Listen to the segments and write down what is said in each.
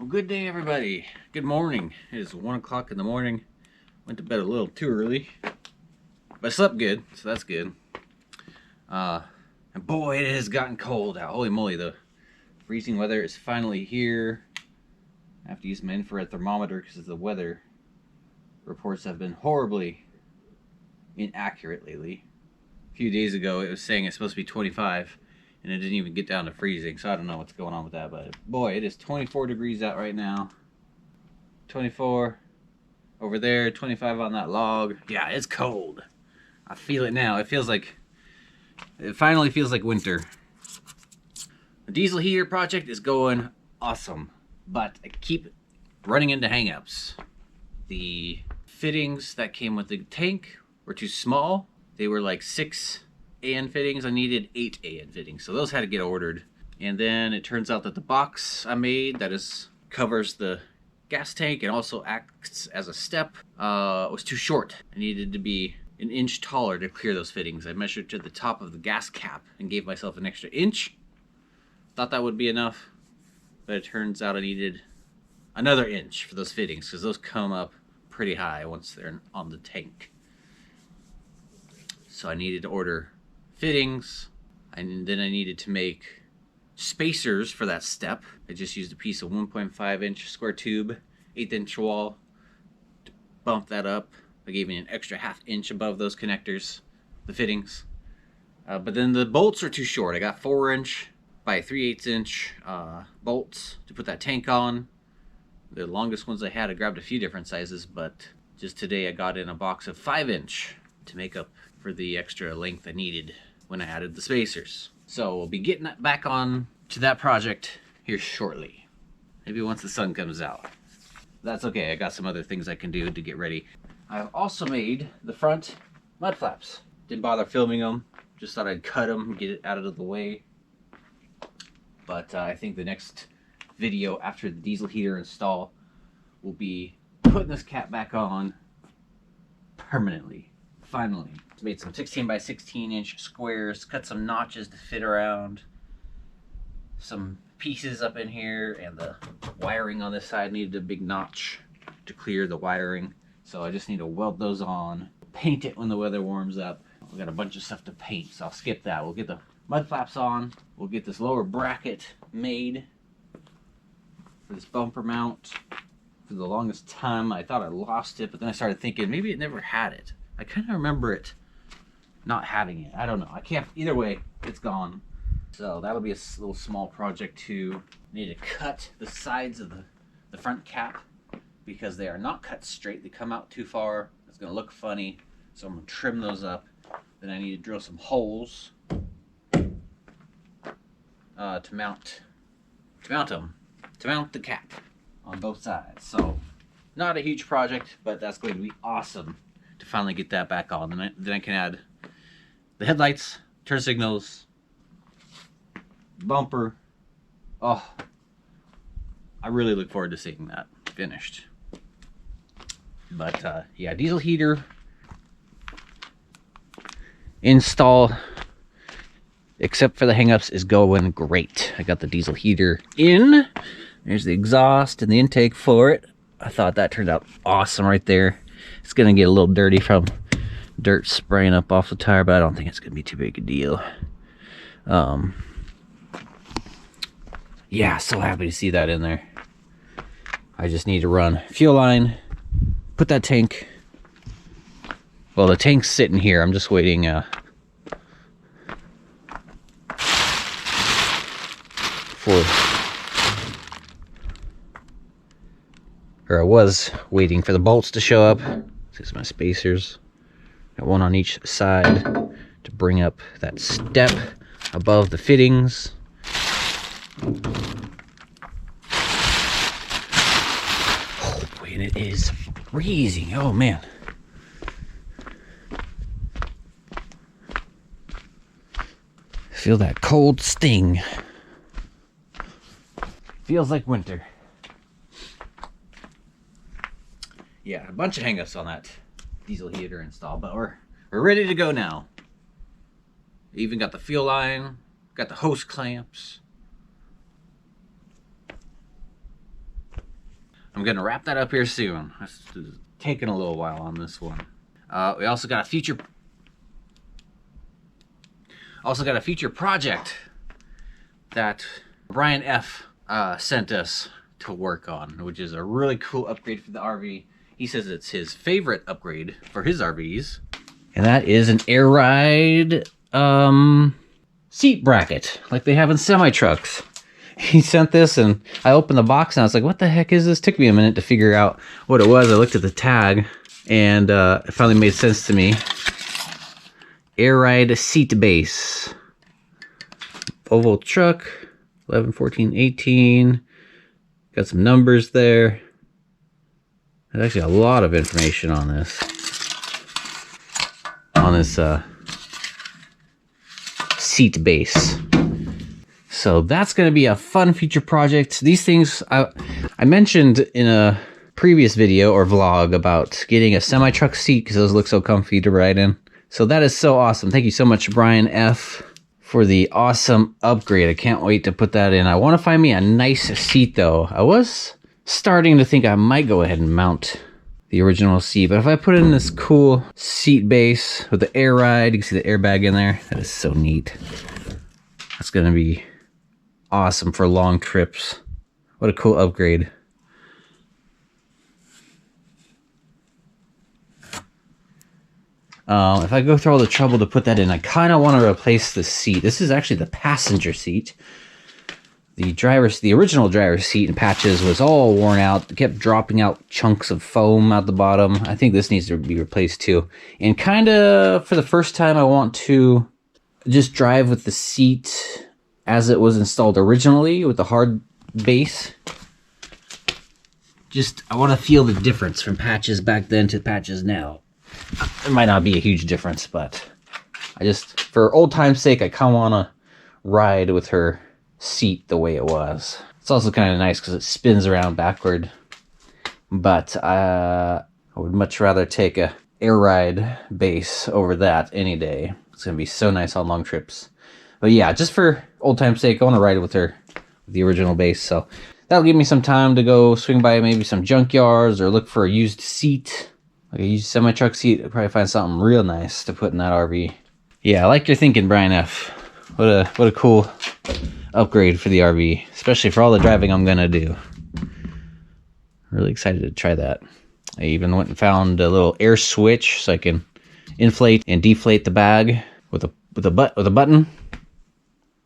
Good day, everybody. Good morning. It is 1 o'clock in the morning. Went to bed a little too early, but I slept good, so that's good. And boy, it has gotten cold out. Holy moly, the freezing weather is finally here. I have to use my infrared thermometer because the weather reports have been horribly inaccurate lately. A few days ago, it was saying it's supposed to be 25. And it didn't even get down to freezing, so I don't know what's going on with that. But boy, it is 24 degrees out right now. 24 over there, 25 on that log. Yeah, it's cold. I feel it now. It finally feels like winter. The diesel heater project is going awesome, but I keep running into hangups. The fittings that came with the tank were too small. They were like 6 AN fittings. I needed 8 AN fittings, so those had to get ordered. And then it turns out that the box I made that covers the gas tank and also acts as a step was too short. I needed to be an inch taller to clear those fittings. I measured to the top of the gas cap and gave myself an extra inch. Thought that would be enough, but it turns out I needed another inch for those fittings because those come up pretty high once they're on the tank. So I needed to order fittings, and then I needed to make spacers for that step. I just used a piece of 1.5 inch square tube, 1/8 inch wall to bump that up. I gave me an extra 1/2 inch above those connectors, the fittings. But then the bolts are too short. I got 4 inch by 3/8 inch bolts to put that tank on. The longest ones I had, I grabbed a few different sizes, but just today I got in a box of 5 inch to make up for the extra length I needed when I added the spacers. So we'll be getting back on to that project here shortly. Maybe once the sun comes out. That's okay, I got some other things I can do to get ready. I've also made the front mud flaps. Didn't bother filming them, just thought I'd cut them and get it out of the way. But I think the next video after the diesel heater install will be putting this cap back on permanently. Finally. Made some 16 by 16 inch squares, cut some notches to fit around some pieces up in here, and the wiring on this side needed a big notch to clear the wiring. So I just need to weld those on, paint it when the weather warms up. We got a bunch of stuff to paint, so I'll skip that. We'll get the mud flaps on, we'll get this lower bracket made for this bumper mount. For the longest time I thought I lost it, but then I started thinking maybe it never had it. I kind of remember it not having it. I don't know. I can't. Either way, it's gone. So that'll be a little small project too. I need to cut the sides of the front cap because they are not cut straight. They come out too far. It's going to look funny. So I'm going to trim those up. Then I need to drill some holes to mount the cap on both sides. So not a huge project, but that's going to be awesome to finally get that back on. Then I can add the headlights, turn signals, bumper. Oh, I really look forward to seeing that finished. But yeah, diesel heater install, except for the hangups, is going great. I got the diesel heater in. There's the exhaust and the intake for it. I thought that turned out awesome right there. It's gonna get a little dirty from dirt spraying up off the tire, but I don't think it's gonna be too big a deal. Yeah, so happy to see that in there. I just need to run fuel line, put that tank. Well, the tank's sitting here. I'm just waiting I was waiting for the bolts to show up. This is my spacers. Got one on each side to bring up that step above the fittings. Oh boy, and it is freezing. Oh man. Feel that cold sting. Feels like winter. Yeah, a bunch of hangups on that diesel heater install, but we're ready to go now. Even got the fuel line, got the hose clamps. I'm gonna wrap that up here soon. It's taking a little while on this one. We also got a future project that Brian F sent us to work on, which is a really cool upgrade for the RV. He says it's his favorite upgrade for his RVs, and that is an air ride seat bracket like they have in semi trucks. He sent this, and I opened the box and I was like, what the heck is this? Took me a minute to figure out what it was. I looked at the tag and it finally made sense to me. Air ride seat base. Volvo truck, 11, 14, 18. Got some numbers there. There's actually a lot of information on this. Seat base. So that's going to be a fun future project. These things, I mentioned in a previous video or vlog about getting a semi-truck seat because those look so comfy to ride in. So that is so awesome. Thank you so much, Brian F, for the awesome upgrade. I can't wait to put that in. I want to find me a nice seat though. I was starting to think I might go ahead and mount the original seat, but if I put in this cool seat base with the air ride, you can see the airbag in there. That is so neat. That's going to be awesome for long trips. What a cool upgrade. If I go through all the trouble to put that in, I kind of want to replace the seat. This is actually the passenger seat. The original driver's seat and patches was all worn out. It kept dropping out chunks of foam out the bottom. I think this needs to be replaced too. And kind of for the first time, I want to just drive with the seat as it was installed originally with the hard base. I want to feel the difference from patches back then to patches now. It might not be a huge difference, but for old time's sake, I kind of want to ride with her seat the way it was. It's also kind of nice because it spins around backward, but I would much rather take a air ride base over that any day. It's gonna be so nice on long trips. But yeah, just for old time's sake, I want to ride with her with the original base, so that'll give me some time to go swing by maybe some junkyards or look for a used seat, like a used semi-truck seat. I'll probably find something real nice to put in that RV. Yeah, I like your thinking, Brian F. What a cool upgrade for the RV, especially for all the driving I'm gonna do. Really excited to try that. I even went and found a little air switch so I can inflate and deflate the bag with a button.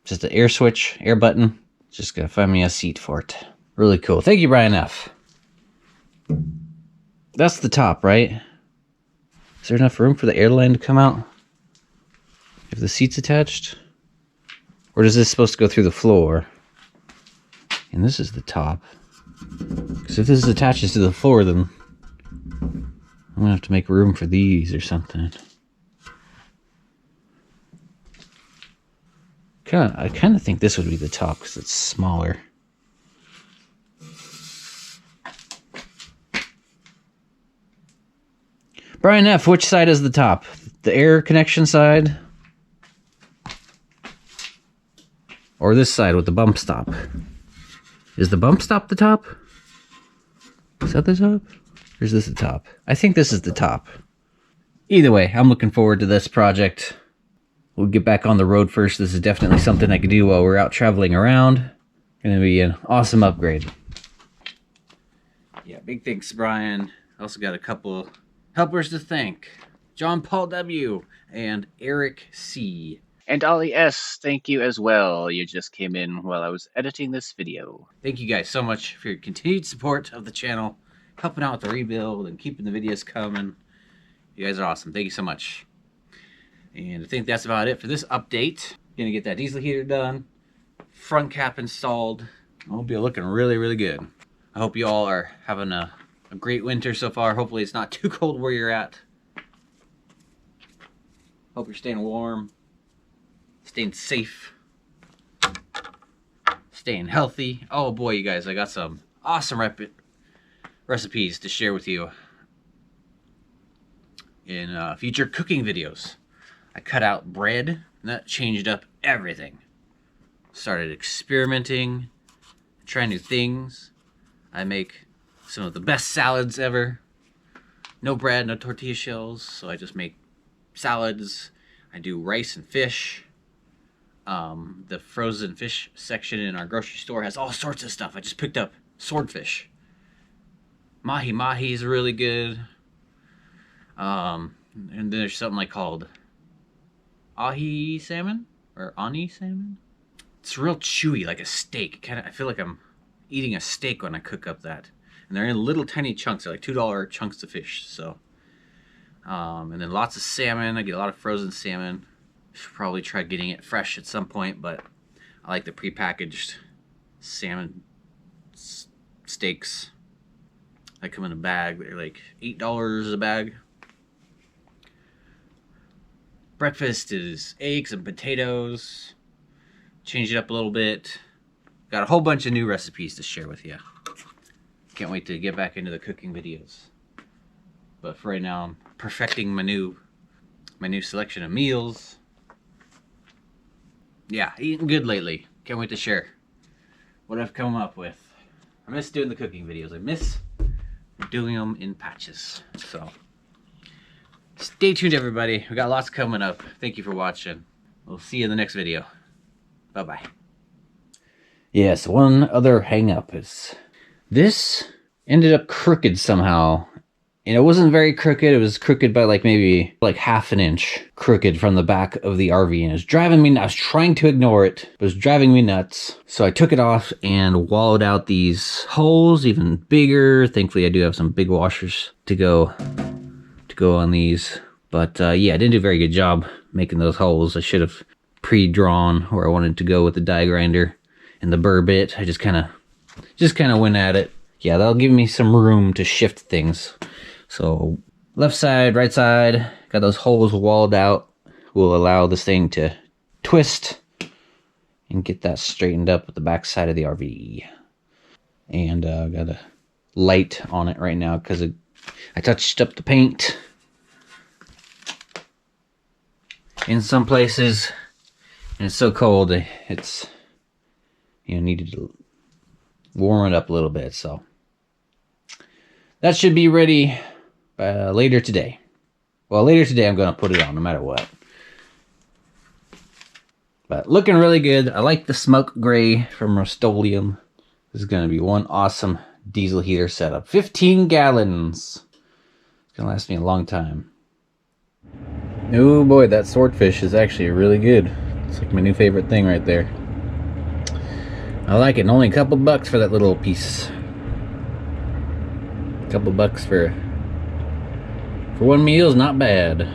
Just an air switch, air button. Just gotta find me a seat for it. Really cool. Thank you, Brian F. That's the top, right? Is there enough room for the airline to come out if the seat's attached? Or is this supposed to go through the floor? And this is the top. Because if this attaches to the floor, then I'm gonna have to make room for these or something. I kind of think this would be the top because it's smaller. Brian F., which side is the top? The air connection side? Or this side with the bump stop? Is the bump stop the top? Is that the top? Or is this the top? I think this is the top. Either way, I'm looking forward to this project. We'll get back on the road first. This is definitely something I can do while we're out traveling around. Gonna be an awesome upgrade. Yeah, big thanks, Brian. Also got a couple helpers to thank. John Paul W. and Eric C. And Ollie S., thank you as well. You just came in while I was editing this video. Thank you guys so much for your continued support of the channel, helping out with the rebuild and keeping the videos coming. You guys are awesome. Thank you so much. And I think that's about it for this update. Gonna get that diesel heater done, front cap installed. It'll be looking really, really good. I hope you all are having a great winter so far. Hopefully it's not too cold where you're at. Hope you're staying warm, staying safe, staying healthy. Oh boy, you guys, I got some awesome recipes to share with you in future cooking videos. I cut out bread, and that changed up everything. Started experimenting, trying new things. I make some of the best salads ever. No bread, no tortilla shells, so I just make salads. I do rice and fish. The frozen fish section in our grocery store has all sorts of stuff. I just picked up swordfish. Mahi mahi is really good. And then there's something like called ahi salmon or ani salmon. It's real chewy, like a steak. I feel like I'm eating a steak when I cook up that. And they're in little tiny chunks. They're like $2 chunks of fish. So, and then lots of salmon. I get a lot of frozen salmon. Should probably try getting it fresh at some point, but I like the prepackaged salmon steaks. They come in a bag. They're like $8 a bag. Breakfast is eggs and potatoes. Change it up a little bit. Got a whole bunch of new recipes to share with you. Can't wait to get back into the cooking videos. But for right now, I'm perfecting my new selection of meals. Yeah, eating good lately. Can't wait to share what I've come up with. I miss doing the cooking videos. I miss doing them in patches. So stay tuned, everybody. We got lots coming up. Thank you for watching. We'll see you in the next video. Bye-bye. Yes, one other hang-up is this ended up crooked somehow. And it wasn't very crooked. It was crooked by maybe half an inch crooked from the back of the RV. And it was driving me nuts. I was trying to ignore it, but it was driving me nuts. So I took it off and walled out these holes even bigger. Thankfully, I do have some big washers to go on these. But yeah, I didn't do a very good job making those holes. I should have pre-drawn where I wanted to go with the die grinder and the burr bit. I just kind of went at it. Yeah, that'll give me some room to shift things. So left side, right side, got those holes walled out. Will allow this thing to twist and get that straightened up with the back side of the RV. And got a light on it right now because I touched up the paint in some places, and it's so cold. It's needed to warm it up a little bit. So that should be ready later today. Well, later today I'm going to put it on no matter what. But looking really good. I like the smoke gray from Rust-Oleum. This is going to be one awesome diesel heater setup. 15 gallons. It's going to last me a long time. Oh boy, that swordfish is actually really good. It's like my new favorite thing right there. I like it. And only a couple bucks for that little piece. A couple bucks for one meal is not bad.